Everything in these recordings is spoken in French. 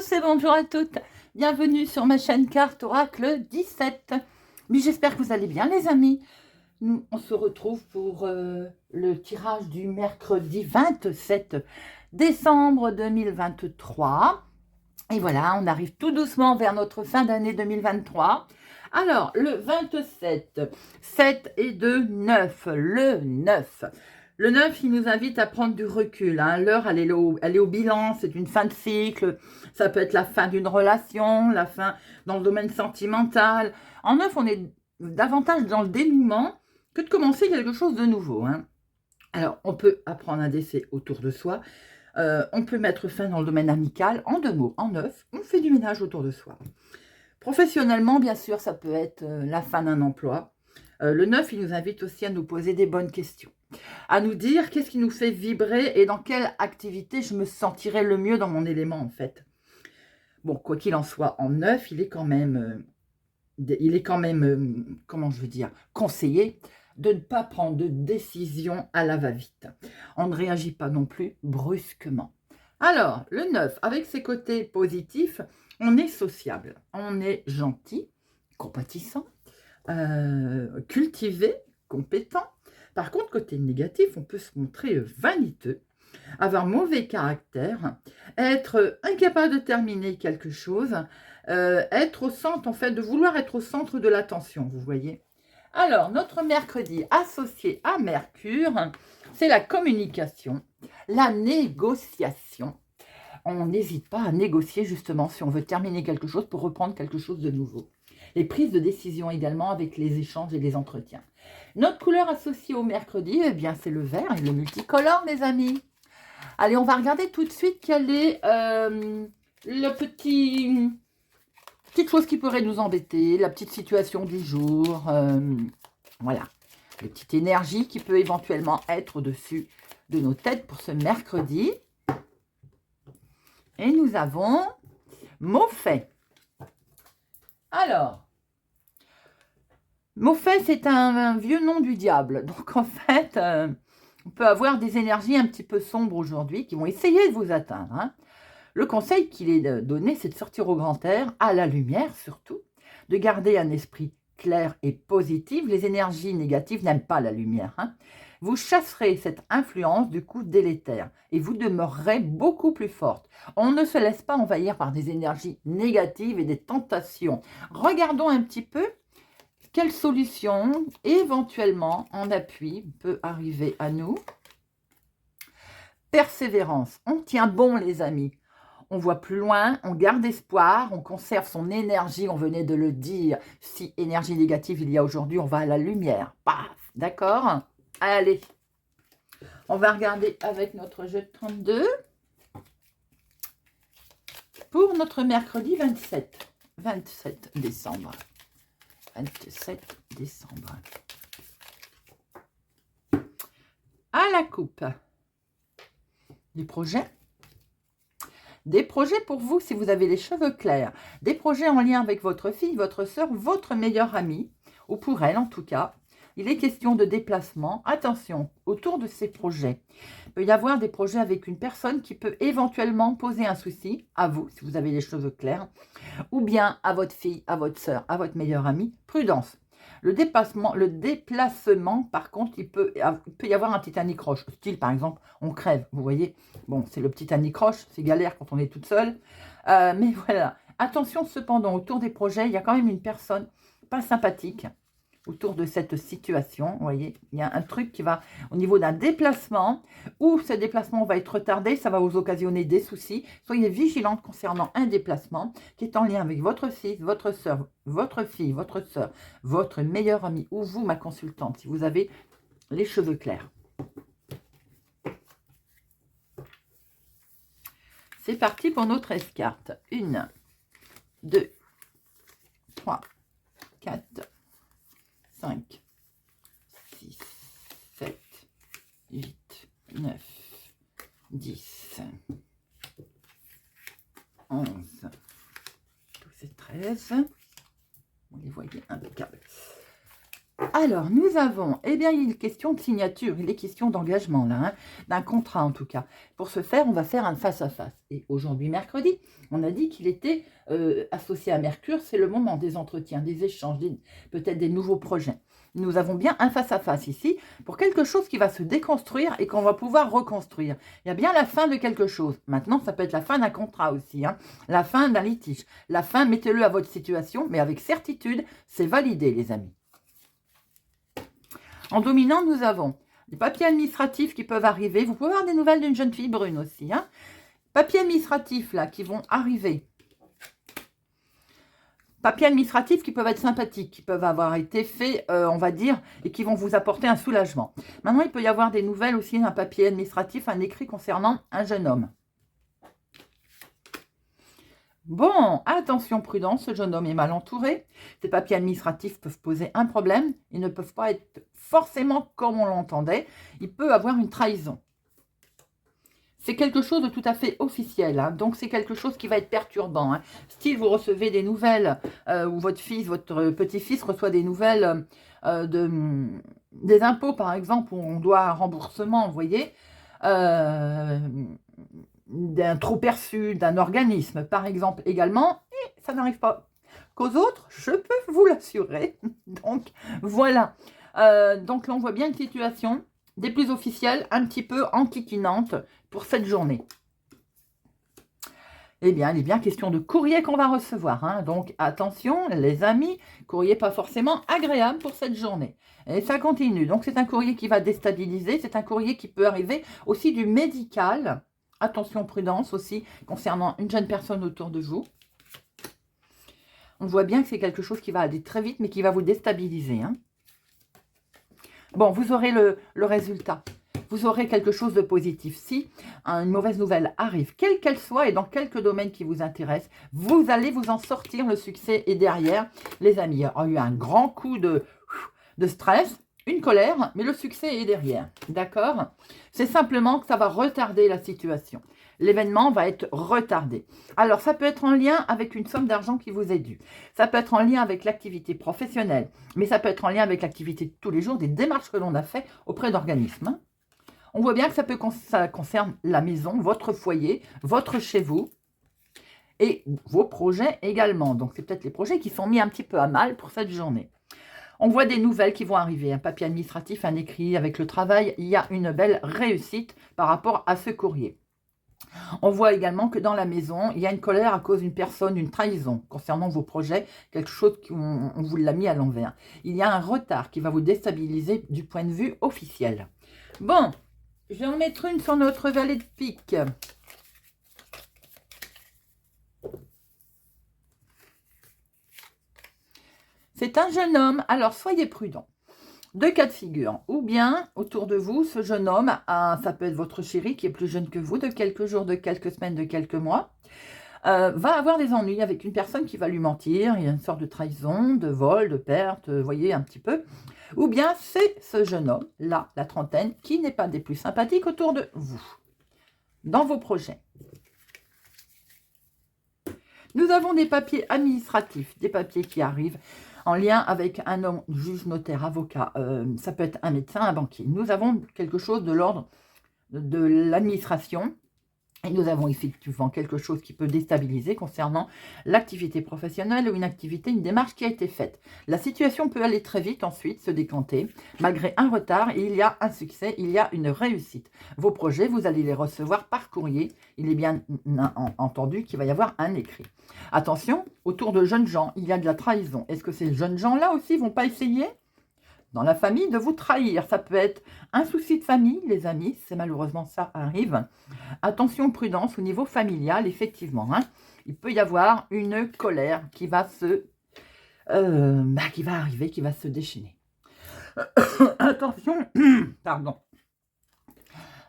tous et bonjour à toutes. Bienvenue sur ma chaîne Carte Oracle 17. Mais j'espère que vous allez bien les amis. Nous, on se retrouve pour le tirage du mercredi 27 décembre 2023. Et voilà, on arrive tout doucement vers notre fin d'année 2023. Alors, le 27, 7 et 2, 9, le 9. Le 9, il nous invite à prendre du recul. Hein. L'heure, elle est au bilan, c'est une fin de cycle. Ça peut être la fin d'une relation, la fin dans le domaine sentimental. En 9, on est davantage dans le dénouement que de commencer quelque chose de nouveau. Hein. Alors, on peut apprendre un décès autour de soi. On peut mettre fin dans le domaine amical. En 2 mots, en 9, on fait du ménage autour de soi. Professionnellement, bien sûr, ça peut être la fin d'un emploi. Le 9, il nous invite aussi à nous poser des bonnes questions. À nous dire qu'est-ce qui nous fait vibrer et dans quelle activité je me sentirais le mieux dans mon élément, en fait. Bon, quoi qu'il en soit, en 9, il est quand même, comment je veux dire, conseillé de ne pas prendre de décision à la va-vite. On ne réagit pas non plus brusquement. Alors, le 9, avec ses côtés positifs, on est sociable, on est gentil, compatissant, cultivé, compétent. Par contre, côté négatif, on peut se montrer vaniteux, avoir mauvais caractère, être incapable de terminer quelque chose, être au centre, en fait, de vouloir être au centre de l'attention, vous voyez. Alors, notre mercredi associé à Mercure, c'est la communication, la négociation. On n'hésite pas à négocier justement si on veut terminer quelque chose pour reprendre quelque chose de nouveau. Les prises de décision également avec les échanges et les entretiens. Notre couleur associée au mercredi, eh bien, c'est le vert et le multicolore, les amis. Allez, on va regarder tout de suite quelle est la petite chose qui pourrait nous embêter, la petite situation du jour. Voilà, la petite énergie qui peut éventuellement être au-dessus de nos têtes pour ce mercredi. Et nous avons Maufait. Alors, Maufait, c'est un vieux nom du diable. Donc, en fait, on peut avoir des énergies un petit peu sombres aujourd'hui qui vont essayer de vous atteindre. Hein. Le conseil qu'il est donné, c'est de sortir au grand air, à la lumière surtout, de garder un esprit clair et positif. Les énergies négatives n'aiment pas la lumière. Hein. Vous chasserez cette influence du coup délétère et vous demeurerez beaucoup plus forte. On ne se laisse pas envahir par des énergies négatives et des tentations. Regardons un petit peu quelle solution éventuellement en appui peut arriver à nous. Persévérance. On tient bon les amis. On voit plus loin, on garde espoir, on conserve son énergie, on venait de le dire. Si énergie négative il y a aujourd'hui, on va à la lumière. Paf, d'accord? Allez, on va regarder avec notre jeu de 32 pour notre mercredi 27 décembre. 27 décembre. À la coupe. Des projets pour vous si vous avez les cheveux clairs. Des projets en lien avec votre fille, votre soeur, votre meilleure amie, ou pour elle en tout cas. Il est question de déplacement. Attention, autour de ces projets, il peut y avoir des projets avec une personne qui peut éventuellement poser un souci à vous, si vous avez les cheveux clairs, ou bien à votre fille, à votre soeur, à votre meilleure amie. Prudence. Le déplacement, par contre, il peut y avoir un petit anicroche. Style, par exemple, on crève, vous voyez. Bon, c'est le petit anicroche, c'est galère quand on est toute seule. Mais voilà. Attention, cependant, autour des projets, il y a quand même une personne pas sympathique autour de cette situation. Vous voyez, il y a un truc qui va au niveau d'un déplacement, où ce déplacement va être retardé, ça va vous occasionner des soucis. Soyez vigilante concernant un déplacement qui est en lien avec votre fils, votre soeur, votre fille, votre soeur, votre meilleure amie, ou vous, ma consultante, si vous avez les cheveux clairs. C'est parti pour notre escarte. 1, 2, 3, 4, 5, 6, 7, 8, 9, 10, 11, 12 et 13. Vous les voyez, impeccable. Alors, nous avons, eh bien, il est question de signature, il est question d'engagement, là, hein, d'un contrat en tout cas. Pour ce faire, on va faire un face-à-face. Et aujourd'hui, mercredi, on a dit qu'il était associé à Mercure, c'est le moment des entretiens, des échanges, peut-être des nouveaux projets. Nous avons bien un face-à-face ici pour quelque chose qui va se déconstruire et qu'on va pouvoir reconstruire. Il y a bien la fin de quelque chose. Maintenant, ça peut être la fin d'un contrat aussi, hein, la fin d'un litige. La fin, mettez-le à votre situation, mais avec certitude, c'est validé, les amis. En dominant, nous avons des papiers administratifs qui peuvent arriver. Vous pouvez avoir des nouvelles d'une jeune fille brune aussi. Hein. Papiers administratifs là qui vont arriver. Papiers administratifs qui peuvent être sympathiques, qui peuvent avoir été faits, on va dire, et qui vont vous apporter un soulagement. Maintenant, il peut y avoir des nouvelles aussi, un papier administratif, un écrit concernant un jeune homme. Bon, attention, prudence, ce jeune homme est mal entouré. Ces papiers administratifs peuvent poser un problème. Ils ne peuvent pas être forcément comme on l'entendait. Il peut avoir une trahison. C'est quelque chose de tout à fait officiel. Hein. Donc, c'est quelque chose qui va être perturbant. Hein. Style, vous recevez des nouvelles, ou votre fils, votre petit-fils reçoit des nouvelles des impôts, par exemple, où on doit un remboursement, vous voyez. D'un trop perçu, d'un organisme, par exemple, également, et ça n'arrive pas qu'aux autres, je peux vous l'assurer. Donc, voilà. Donc là, on voit bien une situation des plus officielles, un petit peu enquiquinante pour cette journée. Eh bien, il est bien question de courrier qu'on va recevoir. Hein. Donc, attention, les amis, courrier pas forcément agréable pour cette journée. Et ça continue. Donc, c'est un courrier qui va déstabiliser. C'est un courrier qui peut arriver aussi du médical. Attention, prudence aussi, concernant une jeune personne autour de vous. On voit bien que c'est quelque chose qui va aller très vite, mais qui va vous déstabiliser. Hein. Bon, vous aurez le résultat. Vous aurez quelque chose de positif. Si une mauvaise nouvelle arrive, quelle qu'elle soit, et dans quelques domaines qui vous intéressent, vous allez vous en sortir. Le succès est derrière. Les amis, il y a eu un grand coup de stress. Une colère, mais le succès est derrière, d'accord? C'est simplement que ça va retarder la situation. L'événement va être retardé. Alors, ça peut être en lien avec une somme d'argent qui vous est due. Ça peut être en lien avec l'activité professionnelle, mais ça peut être en lien avec l'activité de tous les jours, des démarches que l'on a fait auprès d'organismes. On voit bien que ça concerne la maison, votre foyer, votre chez vous, et vos projets également. Donc, c'est peut-être les projets qui sont mis un petit peu à mal pour cette journée. On voit des nouvelles qui vont arriver, un papier administratif, un écrit avec le travail. Il y a une belle réussite par rapport à ce courrier. On voit également que dans la maison, il y a une colère à cause d'une personne, une trahison concernant vos projets, quelque chose qu'on vous l'a mis à l'envers. Il y a un retard qui va vous déstabiliser du point de vue officiel. Bon, je vais en mettre une sur notre valet de pique. C'est un jeune homme, alors soyez prudents. Deux cas de figure. Ou bien, autour de vous, ce jeune homme, ça peut être votre chéri qui est plus jeune que vous, de quelques jours, de quelques semaines, de quelques mois, va avoir des ennuis avec une personne qui va lui mentir. Il y a une sorte de trahison, de vol, de perte, vous voyez un petit peu. Ou bien, c'est ce jeune homme, là, la trentaine, qui n'est pas des plus sympathiques autour de vous, dans vos projets. Nous avons des papiers administratifs, des papiers qui arrivent en lien avec un homme, juge, notaire, avocat. Ça peut être un médecin, un banquier. Nous avons quelque chose de l'ordre de l'administration. Et nous avons effectivement quelque chose qui peut déstabiliser concernant l'activité professionnelle ou une activité, une démarche qui a été faite. La situation peut aller très vite ensuite, se décanter. Malgré un retard, il y a un succès, il y a une réussite. Vos projets, vous allez les recevoir par courrier. Il est bien entendu qu'il va y avoir un écrit. Attention, autour de jeunes gens, il y a de la trahison. Est-ce que ces jeunes gens-là aussi vont pas essayer dans la famille de vous trahir? Ça peut être un souci de famille, les amis, c'est malheureusement ça arrive. Attention, prudence au niveau familial, effectivement. Hein. Il peut y avoir une colère qui va qui va arriver, qui va se déchaîner. Attention, pardon.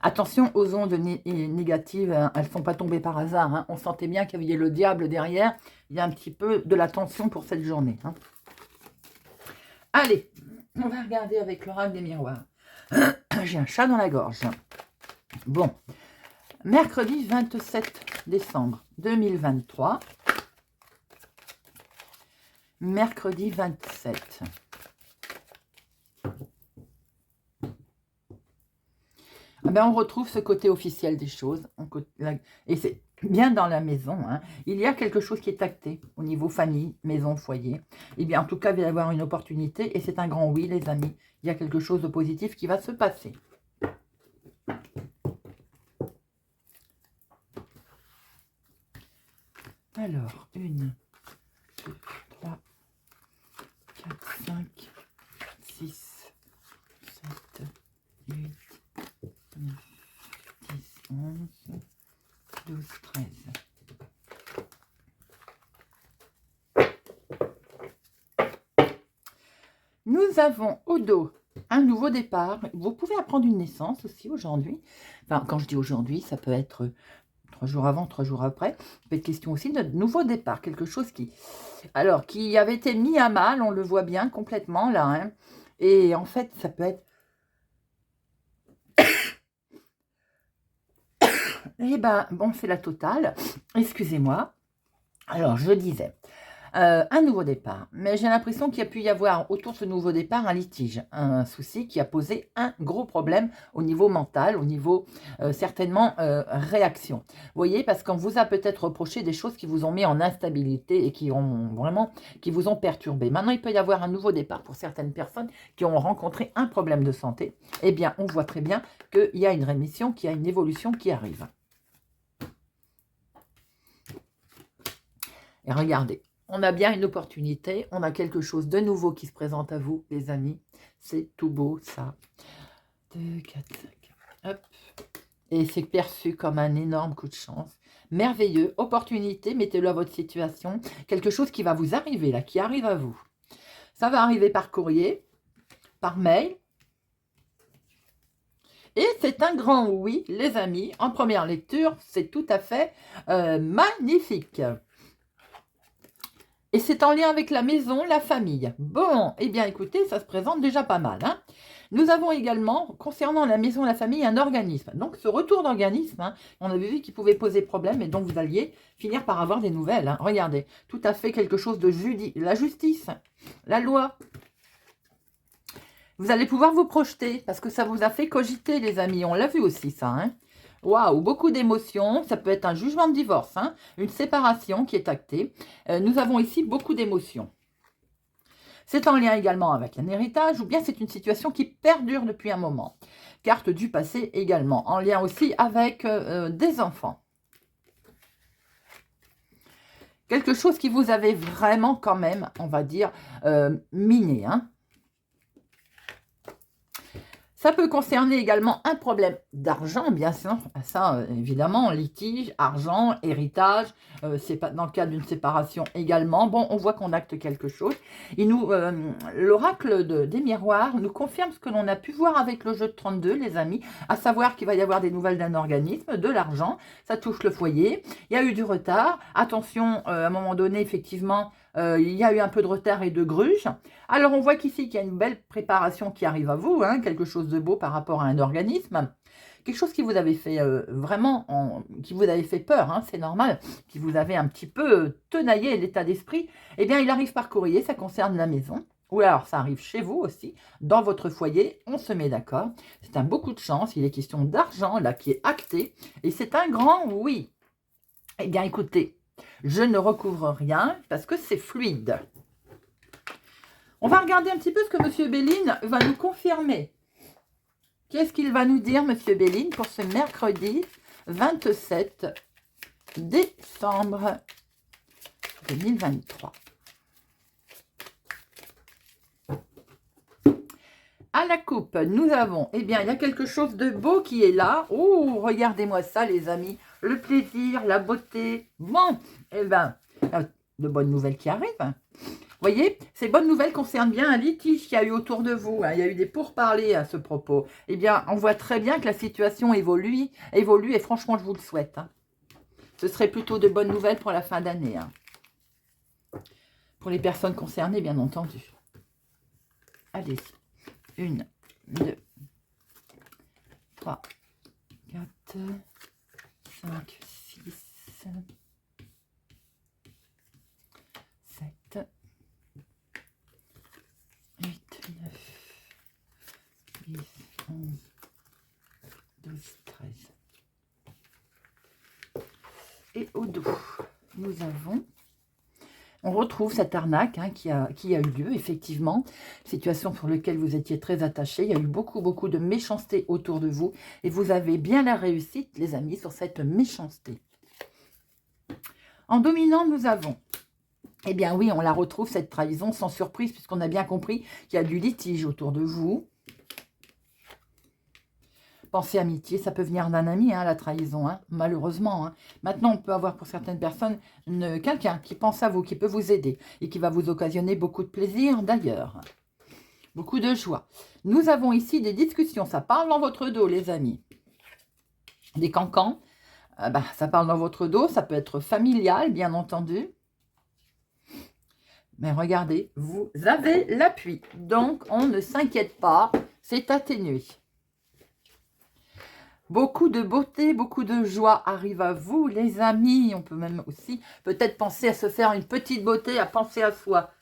Attention aux ondes négatives, hein. Elles ne sont pas tombées par hasard. Hein. On sentait bien qu'il y avait le diable derrière. Il y a un petit peu de la tension pour cette journée. Hein. Allez, on va regarder avec l'oracle des miroirs. J'ai un chat dans la gorge. Bon, mercredi 27 décembre 2023. Mercredi 27. eh ben, on retrouve ce côté officiel des choses. Et c'est bien dans la maison. Hein. Il y a quelque chose qui est acté au niveau famille, maison, foyer. Eh bien, en tout cas, il va y avoir une opportunité. Et c'est un grand oui, les amis. Il y a quelque chose de positif qui va se passer. Alors, 1, 2, 3, 4, 5, 6, 7, 8, 9, 10, 11, 12, 13. Nous avons au dos un nouveau départ. Vous pouvez apprendre une naissance aussi aujourd'hui. Enfin, quand je dis aujourd'hui, ça peut être 3 jours avant, 3 jours après. Il peut être question aussi de nouveau départ. Quelque chose qui avait été mis à mal, on le voit bien complètement là. Hein. Et en fait, ça peut être... Eh ben, bon, c'est la totale. Excusez-moi. Alors, je disais, un nouveau départ. Mais j'ai l'impression qu'il y a pu y avoir autour de ce nouveau départ un litige, un souci qui a posé un gros problème au niveau mental, au niveau certainement réaction. Vous voyez, parce qu'on vous a peut-être reproché des choses qui vous ont mis en instabilité et qui vous ont perturbé. Maintenant, il peut y avoir un nouveau départ pour certaines personnes qui ont rencontré un problème de santé. Eh bien, on voit très bien qu'il y a une rémission, qu'il y a une évolution qui arrive. Et regardez, on a bien une opportunité, on a quelque chose de nouveau qui se présente à vous, les amis. C'est tout beau, ça. 2, 4, 5. Hop. Et c'est perçu comme un énorme coup de chance. Merveilleux, opportunité, mettez-le à votre situation. Quelque chose qui va vous arriver, là, qui arrive à vous. Ça va arriver par courrier, par mail. Et c'est un grand oui, les amis. En première lecture, c'est tout à fait magnifique. Et c'est en lien avec la maison, la famille. Bon, eh bien écoutez, ça se présente déjà pas mal. Hein. Nous avons également, concernant la maison, la famille, un organisme. Donc ce retour d'organisme, hein, on avait vu qu'il pouvait poser problème et donc vous alliez finir par avoir des nouvelles. Hein. Regardez, tout à fait quelque chose de la justice, la loi. Vous allez pouvoir vous projeter parce que ça vous a fait cogiter, les amis. On l'a vu aussi, ça. Hein. Waouh, beaucoup d'émotions. Ça peut être un jugement de divorce, hein, une séparation qui est actée. Nous avons ici beaucoup d'émotions. C'est en lien également avec un héritage ou bien c'est une situation qui perdure depuis un moment. Carte du passé également, en lien aussi avec des enfants. Quelque chose qui vous avait vraiment quand même, on va dire, miné, hein. Ça peut concerner également un problème d'argent, bien sûr, ça évidemment, litige, argent, héritage, c'est pas dans le cadre d'une séparation également. Bon, on voit qu'on acte quelque chose. Et l'oracle des miroirs nous confirme ce que l'on a pu voir avec le jeu de 32, les amis, à savoir qu'il va y avoir des nouvelles d'un organisme, de l'argent, ça touche le foyer. Il y a eu du retard, attention, à un moment donné, effectivement, il y a eu un peu de retard et de gruge. Alors, on voit qu'ici, qu'il y a une belle préparation qui arrive à vous, hein, quelque chose de beau par rapport à un organisme. Quelque chose qui vous avait fait qui vous avait fait peur, hein, c'est normal, qui vous avait un petit peu tenaillé l'état d'esprit. Eh bien, il arrive par courrier, ça concerne la maison. Ou alors, ça arrive chez vous aussi, dans votre foyer, on se met d'accord. C'est un beau coup de chance, il est question d'argent, là, qui est acté. Et c'est un grand oui. Eh bien, écoutez, je ne recouvre rien parce que c'est fluide. On va regarder un petit peu ce que M. Béline va nous confirmer. Qu'est-ce qu'il va nous dire, M. Béline, pour ce mercredi 27 décembre 2023. À la coupe, nous avons, eh bien, il y a quelque chose de beau qui est là. Oh, regardez-moi ça, les amis. Le plaisir, la beauté. Bon, eh bien, de bonnes nouvelles qui arrivent. Vous voyez, ces bonnes nouvelles concernent bien un litige qu'il y a eu autour de vous. Hein. Il y a eu des pourparlers à ce propos. Eh bien, on voit très bien que la situation évolue et franchement, je vous le souhaite. Hein. Ce serait plutôt de bonnes nouvelles pour la fin d'année. Hein. Pour les personnes concernées, bien entendu. Allez-y. 1, 2, 3, 4, 5, 6, 7, 8, 9, 10, 11, 12, Et au dos, nous avons... On retrouve cette arnaque hein, qui a eu lieu, effectivement. Situation pour laquelle vous étiez très attaché. Il y a eu beaucoup de méchanceté autour de vous. Et vous avez bien la réussite, les amis, sur cette méchanceté. En dominant, nous avons... Eh bien oui, on la retrouve, cette trahison, sans surprise, puisqu'on a bien compris qu'il y a du litige autour de vous. Pensée amitié, ça peut venir d'un ami, hein, la trahison, hein, malheureusement. Hein. Maintenant, on peut avoir pour certaines personnes quelqu'un qui pense à vous, qui peut vous aider et qui va vous occasionner beaucoup de plaisir d'ailleurs. Beaucoup de joie. Nous avons ici des discussions, ça parle dans votre dos, les amis. Des cancans, ça parle dans votre dos, ça peut être familial, bien entendu. Mais regardez, vous avez l'appui, donc on ne s'inquiète pas, c'est atténué. Beaucoup de beauté, beaucoup de joie arrive à vous, les amis. On peut même aussi peut-être penser à se faire une petite beauté, à penser à soi.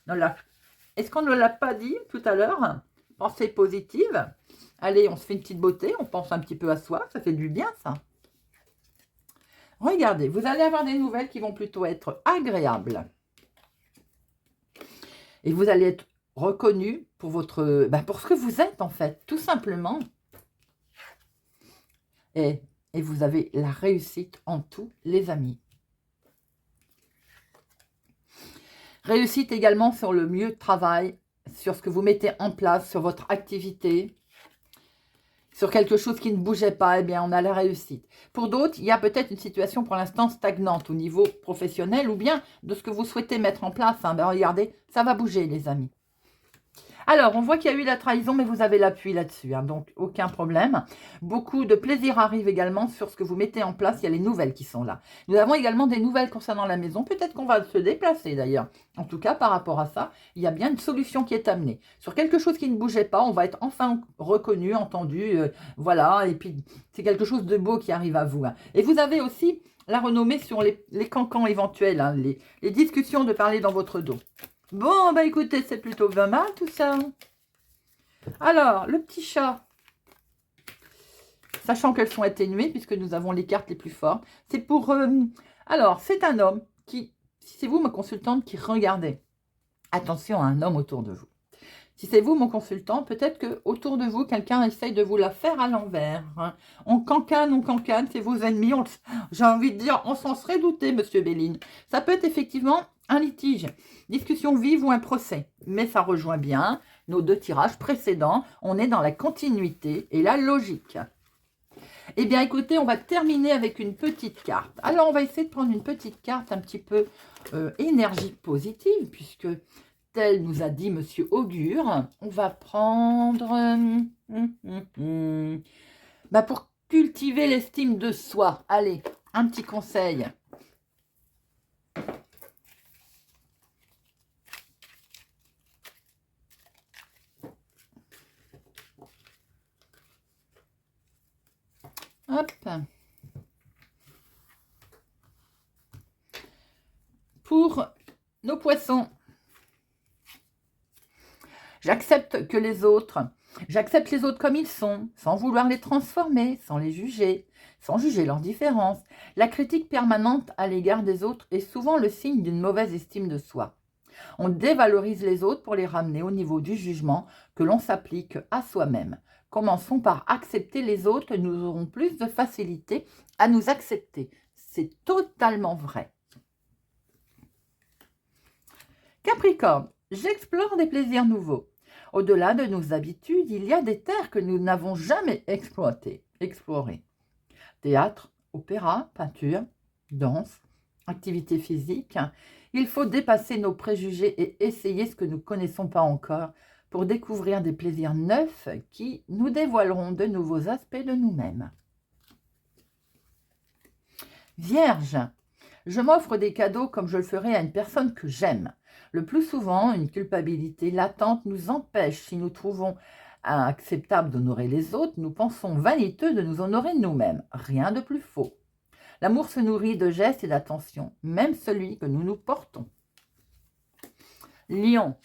Est-ce qu'on ne l'a pas dit tout à l'heure? Pensée positive. Allez, on se fait une petite beauté, on pense un petit peu à soi, ça fait du bien ça. Regardez, vous allez avoir des nouvelles qui vont plutôt être agréables. Et vous allez être reconnu pour pour ce que vous êtes en fait, tout simplement. Et vous avez la réussite en tout, les amis. Réussite également sur le lieu de travail, sur ce que vous mettez en place, sur votre activité, sur quelque chose qui ne bougeait pas, eh bien, on a la réussite. Pour d'autres, il y a peut-être une situation pour l'instant stagnante au niveau professionnel ou bien de ce que vous souhaitez mettre en place. Hein. Regardez, ça va bouger, les amis. Alors, on voit qu'il y a eu la trahison, mais vous avez l'appui là-dessus, hein, donc aucun problème. Beaucoup de plaisir arrive également sur ce que vous mettez en place. Il y a les nouvelles qui sont là. Nous avons également des nouvelles concernant la maison. Peut-être qu'on va se déplacer d'ailleurs. En tout cas, par rapport à ça, il y a bien une solution qui est amenée. Sur quelque chose qui ne bougeait pas, on va être enfin reconnu, entendu. Voilà, et puis c'est quelque chose de beau qui arrive à vous. Hein. Et vous avez aussi la renommée sur les cancans éventuels, hein, les discussions de parler dans votre dos. Bon, écoutez, c'est plutôt pas mal tout ça. Alors, le petit chat, sachant qu'elles sont atténuées, puisque nous avons les cartes les plus fortes, c'est pour... alors, c'est un homme qui, si c'est vous, ma consultante, qui regardez. Attention à un homme autour de vous. Si c'est vous, mon consultant, peut-être que autour de vous, quelqu'un essaye de vous la faire à l'envers. Hein. On cancane, c'est vos ennemis. J'ai envie de dire, on s'en serait douté, monsieur Béline. Ça peut être effectivement un litige, discussion vive ou un procès. Mais ça rejoint bien nos deux tirages précédents. On est dans la continuité et la logique. Eh bien, écoutez, on va terminer avec une petite carte. Alors, on va essayer de prendre une petite carte un petit peu énergie positive, puisque... tel nous a dit Monsieur Augure, on va prendre pour cultiver l'estime de soi. Allez, un petit conseil. Hop. Pour nos poissons. J'accepte les autres comme ils sont, sans vouloir les transformer, sans les juger, sans juger leurs différences. La critique permanente à l'égard des autres est souvent le signe d'une mauvaise estime de soi. On dévalorise les autres pour les ramener au niveau du jugement que l'on s'applique à soi-même. Commençons par accepter les autres et nous aurons plus de facilité à nous accepter. C'est totalement vrai. Capricorne, j'explore des plaisirs nouveaux. Au-delà de nos habitudes, il y a des terres que nous n'avons jamais explorées. Théâtre, opéra, peinture, danse, activité physique. Il faut dépasser nos préjugés et essayer ce que nous ne connaissons pas encore pour découvrir des plaisirs neufs qui nous dévoileront de nouveaux aspects de nous-mêmes. Vierge, je m'offre des cadeaux comme je le ferais à une personne que j'aime. Le plus souvent, une culpabilité latente nous empêche, si nous trouvons acceptable d'honorer les autres, nous pensons vaniteux de nous honorer nous-mêmes. Rien de plus faux. L'amour se nourrit de gestes et d'attention, même celui que nous nous portons. Lion.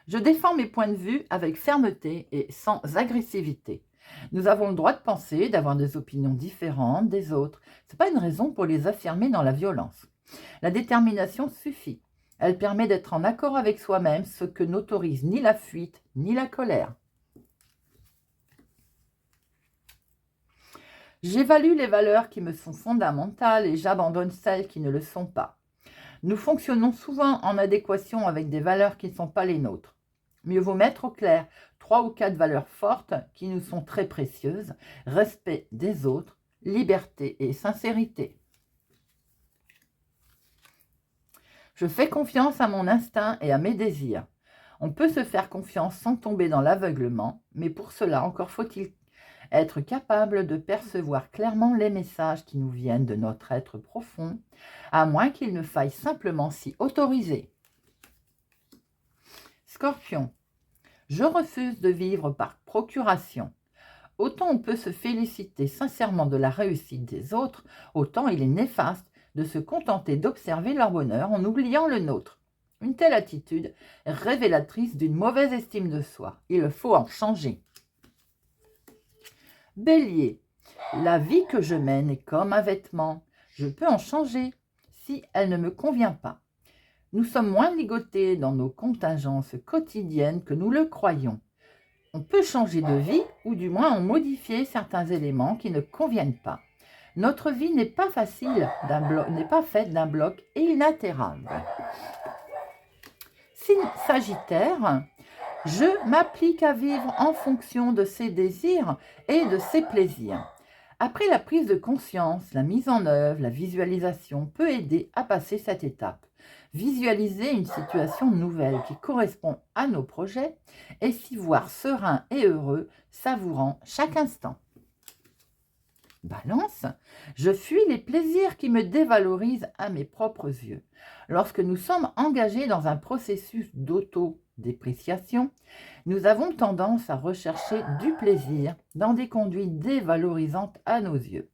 Je défends mes points de vue avec fermeté et sans agressivité. Nous avons le droit de penser, d'avoir des opinions différentes des autres. Ce n'est pas une raison pour les affirmer dans la violence. La détermination suffit. Elle permet d'être en accord avec soi-même, ce que n'autorise ni la fuite ni la colère. J'évalue les valeurs qui me sont fondamentales et j'abandonne celles qui ne le sont pas. Nous fonctionnons souvent en adéquation avec des valeurs qui ne sont pas les nôtres. Mieux vaut mettre au clair 3 ou 4 valeurs fortes qui nous sont très précieuses: respect des autres, liberté et sincérité. Je fais confiance à mon instinct et à mes désirs. On peut se faire confiance sans tomber dans l'aveuglement, mais pour cela, encore faut-il être capable de percevoir clairement les messages qui nous viennent de notre être profond, à moins qu'il ne faille simplement s'y autoriser. Scorpion, je refuse de vivre par procuration. Autant on peut se féliciter sincèrement de la réussite des autres, autant il est néfaste de se contenter d'observer leur bonheur en oubliant le nôtre. Une telle attitude est révélatrice d'une mauvaise estime de soi. Il faut en changer. Bélier, la vie que je mène est comme un vêtement. Je peux en changer si elle ne me convient pas. Nous sommes moins ligotés dans nos contingences quotidiennes que nous le croyons. On peut changer de vie ou du moins en modifier certains éléments qui ne conviennent pas. Notre vie n'est pas facile, n'est pas faite d'un bloc inaltérable. Signe Sagittaire, je m'applique à vivre en fonction de ses désirs et de ses plaisirs. Après la prise de conscience, la mise en œuvre, la visualisation peut aider à passer cette étape. Visualiser une situation nouvelle qui correspond à nos projets et s'y voir serein et heureux, savourant chaque instant. Balance, je fuis les plaisirs qui me dévalorisent à mes propres yeux. Lorsque nous sommes engagés dans un processus d'auto-dépréciation, nous avons tendance à rechercher du plaisir dans des conduites dévalorisantes à nos yeux.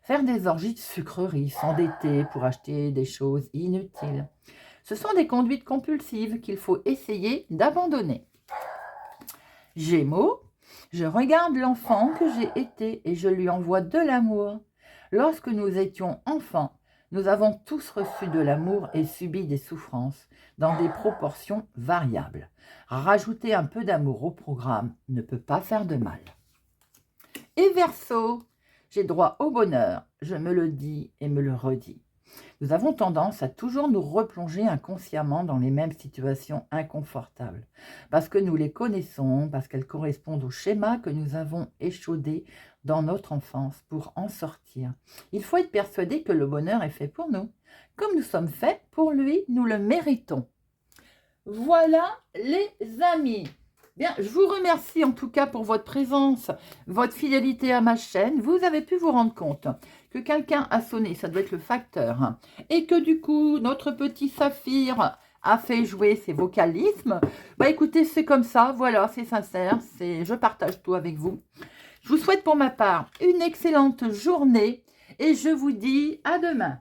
Faire des orgies de sucreries, s'endetter pour acheter des choses inutiles. Ce sont des conduites compulsives qu'il faut essayer d'abandonner. Gémeaux, je regarde l'enfant que j'ai été et je lui envoie de l'amour. Lorsque nous étions enfants, nous avons tous reçu de l'amour et subi des souffrances dans des proportions variables. Rajouter un peu d'amour au programme ne peut pas faire de mal. Et Verseau, j'ai droit au bonheur, je me le dis et me le redis. Nous avons tendance à toujours nous replonger inconsciemment dans les mêmes situations inconfortables, parce que nous les connaissons, parce qu'elles correspondent au schéma que nous avons échaudé dans notre enfance pour en sortir. Il faut être persuadé que le bonheur est fait pour nous. Comme nous sommes faits pour lui, nous le méritons. Voilà les amis. Bien, je vous remercie en tout cas pour votre présence, votre fidélité à ma chaîne. Vous avez pu vous rendre compte que quelqu'un a sonné, ça doit être le facteur, et que du coup, notre petit Saphir a fait jouer ses vocalismes. Bah écoutez, c'est comme ça, voilà, c'est sincère, je partage tout avec vous. Je vous souhaite pour ma part une excellente journée et je vous dis à demain.